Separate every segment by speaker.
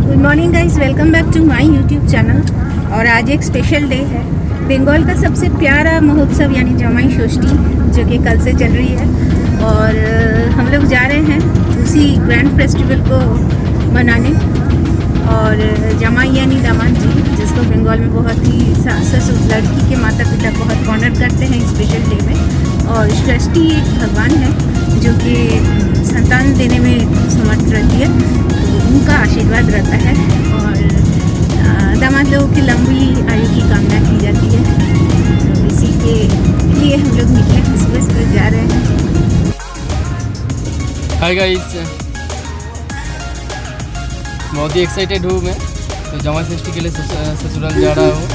Speaker 1: Good morning guys, welcome back to my YouTube channel. और आज एक स्पेशल डे है, बंगाल का सबसे प्यारा महोत्सव यानी जमाई षष्ठी, जो कि कल से चल रही है। और हम लोग जा रहे हैं उसी ग्रैंड फेस्टिवल को मनाने। और जमाई यानी दामाद जी, जिसको बंगाल में बहुत ही ससुर लड़की के माता पिता बहुत ऑनर करते हैं स्पेशल डे में। और षष्ठी एक भगवान है जो कि संतान देने में समर्थ रहती है, तो उनका आशीर्वाद रहता है। और दामाद लोगों की लंबी आयु की कामना की जाती है, तो इसी के लिए हम लोग निकले, सुबह सुबह जा रहे हैं।
Speaker 2: हाय गाइस, बहुत ही एक्साइटेड हूँ मैं, तो जमाई षष्ठी के लिए ससुराल जा रहा हूँ।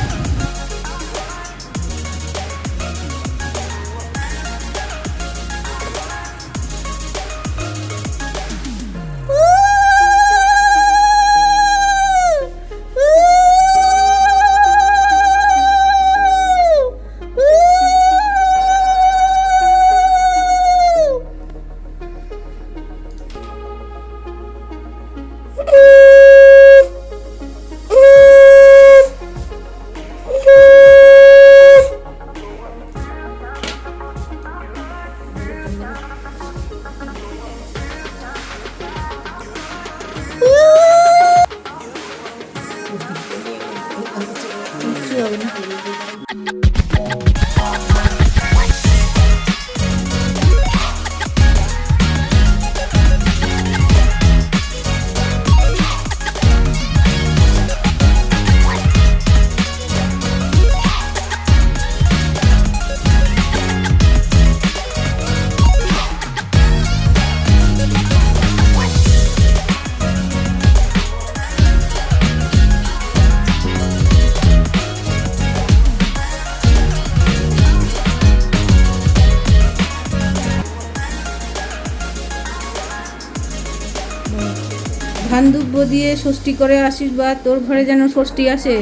Speaker 1: ধান দুব্য দিয়ে ষষ্ঠী করে আশীর্বাদ, তোর ঘরে যেন ষষ্ঠী আসে,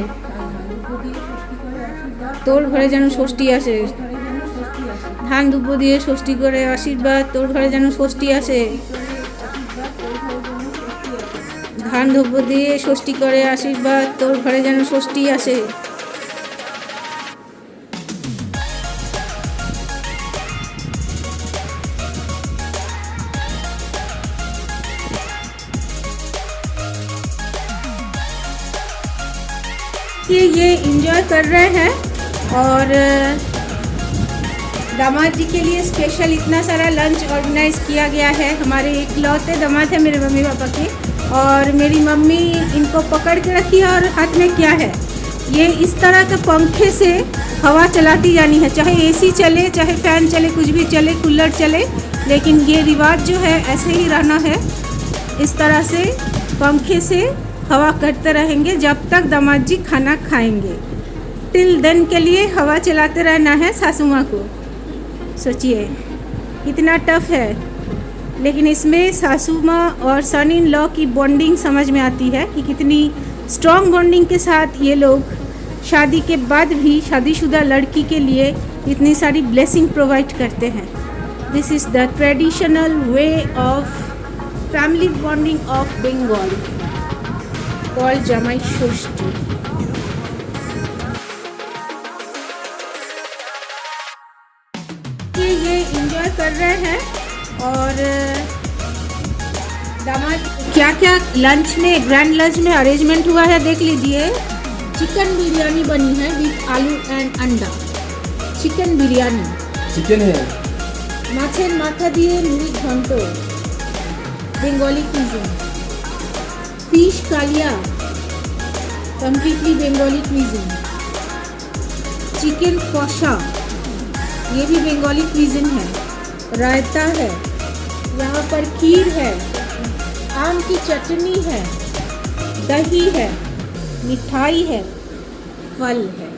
Speaker 1: তোর ঘরে যেন ষষ্ঠী আসে। ধান দুব্য দিয়ে ষষ্ঠী করে আশীর্বাদ, তোর ঘরে যেন ষষ্ঠী আসে। ধান দুব্য দিয়ে ষষ্ঠী করে আশীর্বাদ, তোর ঘরে যেন ষষ্ঠী আসে। ये एंजॉय कर रहे हैं। और दामाद जी के लिए स्पेशल इतना सारा लंच ऑर्गेनाइज किया गया है। हमारे इकलौते दामाद है मेरे मम्मी पापा के, और मेरी मम्मी इनको पकड़ के रखी है और हाथ में क्या है, ये इस तरह के पंखे से हवा चलाती जानी है, चाहे एसी चले, चाहे फैन चले, कुछ भी चले, कूलर चले, लेकिन ये रिवाज जो है ऐसे ही रहना है। इस तरह से पंखे से हवा करते रहेंगे जब तक दामाद जी खाना खाएंगे। टिल देन के लिए हवा चलाते रहना है सासू माँ को। सोचिए कितना टफ है, लेकिन इसमें सासू माँ और सन इन लॉ की बॉन्डिंग समझ में आती है कि कितनी स्ट्रॉन्ग बॉन्डिंग के साथ ये लोग शादी के बाद भी शादीशुदा लड़की के लिए इतनी सारी ब्लेसिंग प्रोवाइड करते हैं। This is the traditional way of family bonding of Bengal called Jamai Shashthi. ये एंजॉय कर रहे हैं। और दामाद क्या क्या लंच में, ग्रैंड लंच में अरेंजमेंट हुआ है देख लीजिए। चिकन बिरयानी बनी है विथ आलू एंड अंडा। चिकन बिरयानी,
Speaker 2: चिकन है,
Speaker 1: माछेर माथा दिए मुड़ी घंट, Bengali cuisine। Fish kalia, completely Bengali cuisine। Chicken kosha, ये भी बेंगली cuisine है। रायता है, यहाँ पर खीर है, आम की चटनी है, दही है, मिठाई है, फल है।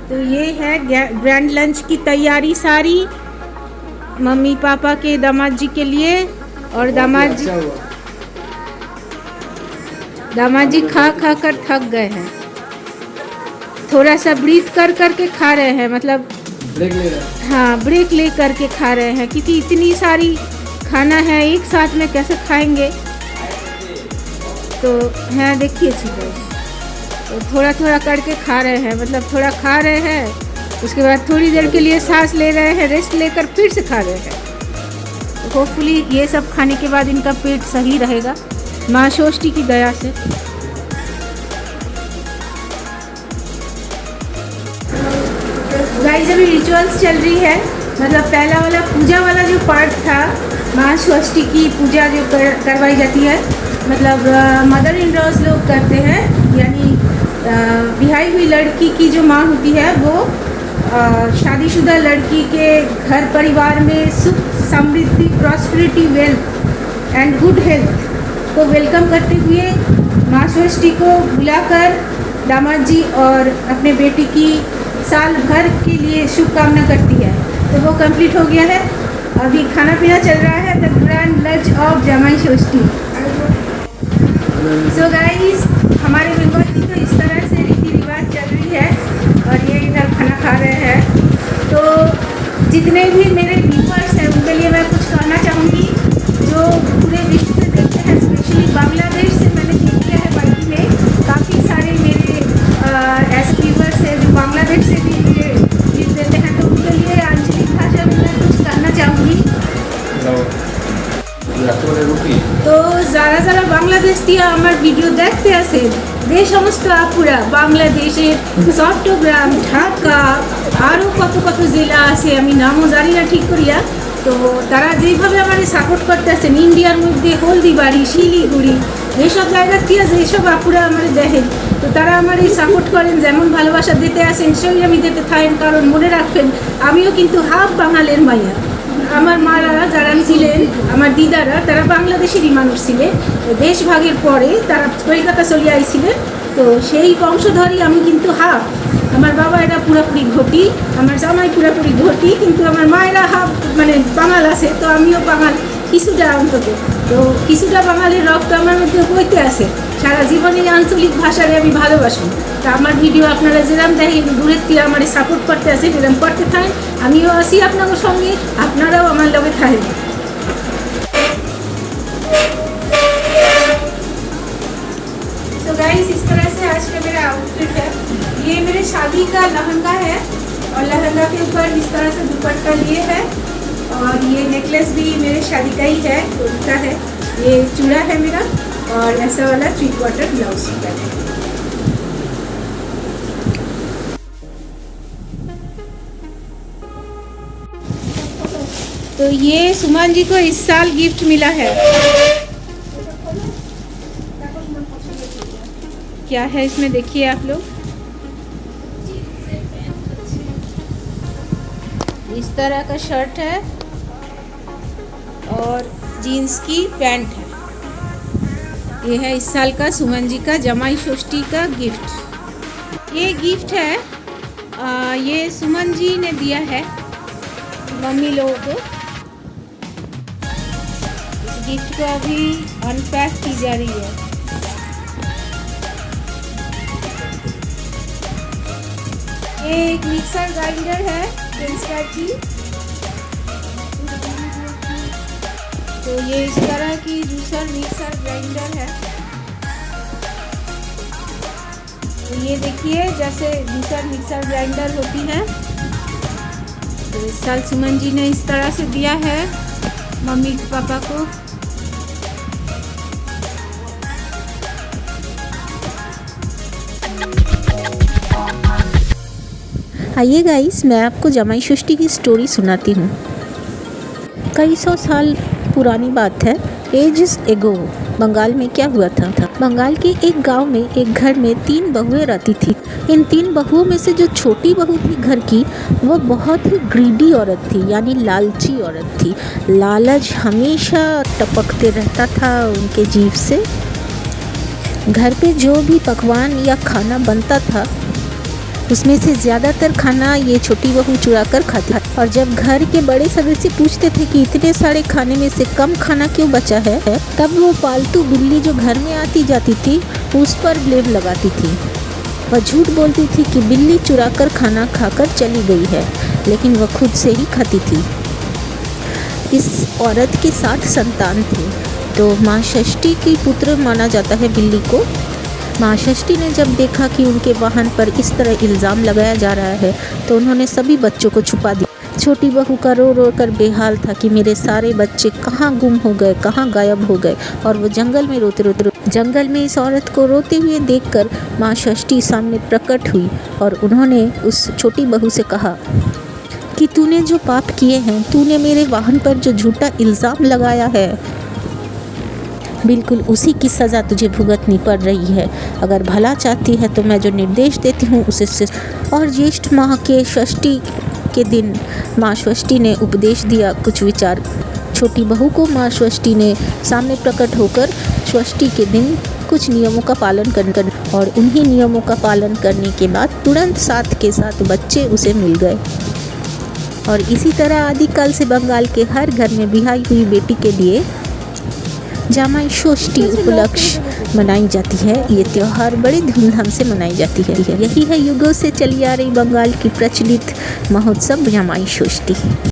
Speaker 1: तो ये है ग्रैंड लंच की तैयारी सारी मम्मी पापा के दामाद जी के लिए। और दामाद जी खा खा कर थक गए हैं, थोड़ा सा ब्रीथ कर कर के खा रहे हैं, मतलब
Speaker 2: ब्रेक ले रहा है।
Speaker 1: हाँ, ब्रेक ले करके खा रहे हैं, क्योंकि इतनी सारी खाना है एक साथ में कैसे खाएंगे। तो हैं देखिए चिकन, तो थोड़ा थोड़ा करके खा रहे हैं, मतलब थोड़ा खा रहे हैं, उसके बाद थोड़ी देर के लिए सांस ले रहे हैं, रेस्ट लेकर फिर से खा रहे हैं। तो होपफुली ये सब खाने के बाद इनका पेट सही रहेगा माँ षष्ठी की दया से। गाइस अभी रिचुअल्स चल रही है, मतलब पहला वाला पूजा वाला जो पार्ट था, माँ षष्ठी की पूजा जो करवाई जाती है, मतलब मदर इन लॉज लोग करते हैं, यानी बिहाई हुई लड़की की जो माँ होती है वो शादीशुदा लड़की के घर परिवार में सुख समृद्धि prosperity wealth and good health को वेलकम करते हुए माँ षष्ठी को बुलाकर दामाद जी और अपने बेटी की साल भर के लिए शुभकामना करती है। तो वो कंप्लीट हो गया है, अभी खाना पीना चल रहा है, द ग्रैंड लंच ऑफ जमाई षष्ठी। सो गाइस हमारे बंगाल की तो इस तरह से रीति रिवाज चल रही है और ये इधर खाना खा रहे हैं। तो जितने भी मेरे व्यूअर्स हैं उनके लिए मैं कुछ कहना चाहूँगी, जो पूरे विश्व से देखते हैं, स्पेशली बांग्लादेश से मैंने देख लिया है बाइक में, काफ़ी सारे मेरे ऐसे व्यूअर्स हैं जो बांग्लादेश से भी मुझे न्यूज़ देते हैं। तो उनके लिए आंचलिक भाषा में मैं कुछ कहना चाहूँगी। তো যারা যারা বাংলাদেশ দিয়ে আমার ভিডিও দেখতে আসেন, যে সমস্ত আপুরা বাংলাদেশের চট্টগ্রাম, ঢাকা, আরও কত কত জেলা আছে, আমি নামও জানি না ঠিক করিয়া, তো তারা যেইভাবে আমার সাপোর্ট করতে আসেন, ইন্ডিয়ার মধ্যে হলদিবাড়ি, শিলিগুড়ি, এইসব জায়গা থেকে যেসব আপুরা আমার দেখেন, তো তারা আমার এই সাপোর্ট করেন, যেমন ভালোবাসা দিতে আসেন সেই আমি দিতে থাকেন। কারণ মনে রাখবেন আমিও কিন্তু হাফ বাঙালির মাইয়া। আমার মারা যারা ছিলেন, আমার দিদারা, তারা বাংলাদেশেরই মানুষ ছিলেন, দেশভাগের পরে তারা কলকাতা চলে আইছিলেন, তো সেই বংশধরই আমি কিন্তু হাফ। আমার বাবা এরা পুরোপুরি ঘটি, আমার জামাই পুরোপুরি ঘটি, কিন্তু আমার মায়েরা হাফ মানে বাঙাল আছে, তো আমিও বাঙাল কিছুটা অন্তত, তো কিছুটা বাঙালির রক্ত আমার মধ্যে বইতে আছে। সারা জীবনে আঞ্চলিক ভাষারে আমি ভালোবাসি। তা আমার ভিডিও আপনারা যেরকম দেখেন, দূরের থেকে আমার সাপোর্ট করতে আসে, যেরকম করতে থাকেন, আমিও আসি আপনাদের সঙ্গে, আপনারাও আমার লগে থাকেন। तो गाइस इस तरह से आज का मेरा आउटफिट है, ये मेरे शादी का लहंगा है और लहंगा के ऊपर इस तरह से दुपट्टा लिए है, और ये नेकलेस भी मेरे शादी का ही है, उनका है। ये चूड़ा है मेरा, और ऐसा वाला 3/4 ब्लाउज है। तो ये सुमन जी को इस साल गिफ्ट मिला है। क्या है इसमें देखिए आप लोग, इस तरह का शर्ट है और जीन्स की पैंट है। ये है इस साल का सुमन जी का जमाई षष्ठी का गिफ्ट। ये गिफ्ट है ये सुमन जी ने दिया है मम्मी लोगों को। इस गिफ्ट को अभी अनपैक की जा रही है। ये एक मिक्सर ग्राइंडर है सेंसर की, तो ये इस तरह की जूसर मिक्सर ग्राइंडर है। तो ये देखिए जैसे जूसर मिक्सर ग्राइंडर होती है, तो इस साल सुमन जी ने इस तरह से दिया है मम्मी पापा को।
Speaker 3: आइए गाइस, मैं आपको जमाई षष्ठी की स्टोरी सुनाती हूँ। कई सौ साल पुरानी बात है। एजेस एगो बंगाल में क्या हुआ था, बंगाल के एक गांव में एक घर में 3 बहुएं रहती थी। इन 3 बहुओं में से जो छोटी बहू थी घर की, वो बहुत ही ग्रीडी औरत थी, यानी लालची औरत थी। लालच हमेशा टपकते रहता था उनके जीभ से। घर पे जो भी पकवान या खाना बनता था उसमें से ज़्यादातर खाना ये छोटी बहू चुरा कर खाती। और जब घर के बड़े सदस्य पूछते थे कि इतने सारे खाने में से कम खाना क्यों बचा है, तब वो पालतू बिल्ली जो घर में आती जाती थी उस पर ब्लेम लगाती थी। वह झूठ बोलती थी कि बिल्ली चुरा कर खाना खाकर चली गई है, लेकिन वह खुद से ही खाती थी। इस औरत के 7 संतान थे, तो माँ षष्ठी की पुत्र माना जाता है बिल्ली को। माँ षष्ठी ने जब देखा कि उनके वाहन पर इस तरह इल्ज़ाम लगाया जा रहा है तो उन्होंने सभी बच्चों को छुपा दिया। छोटी बहू का रो रो कर बेहाल था कि मेरे सारे बच्चे कहाँ गुम हो गए, कहाँ गायब हो गए, और वो जंगल में रोते जंगल में इस औरत को रोते हुए देखकर माँ षष्ठी सामने प्रकट हुई और उन्होंने उस छोटी बहू से कहा कि तूने जो पाप किए हैं, तूने मेरे वाहन पर जो झूठा इल्ज़ाम लगाया है, बिल्कुल उसी की सज़ा तुझे भुगतनी पड़ रही है। अगर भला चाहती है तो मैं जो निर्देश देती हूँ उसे। और ज्येष्ठ माह के षष्ठी के दिन माँ षष्ठी ने उपदेश दिया कुछ विचार। छोटी बहू को माँ षष्ठी ने सामने प्रकट होकर षष्ठी के दिन कुछ नियमों का पालन करना, और उन्हीं नियमों का पालन करने के बाद तुरंत 7 के 7 बच्चे उसे मिल गए। और इसी तरह आदिकाल से बंगाल के हर घर में बिहाई हुई बेटी के लिए जामाई षष्ठी उपलक्ष्य मनाई जाती है। ये त्यौहार बड़े धूमधाम से मनाई जाती है। यही है युगों से चली आ रही बंगाल की प्रचलित महोत्सव जामाई षष्ठी।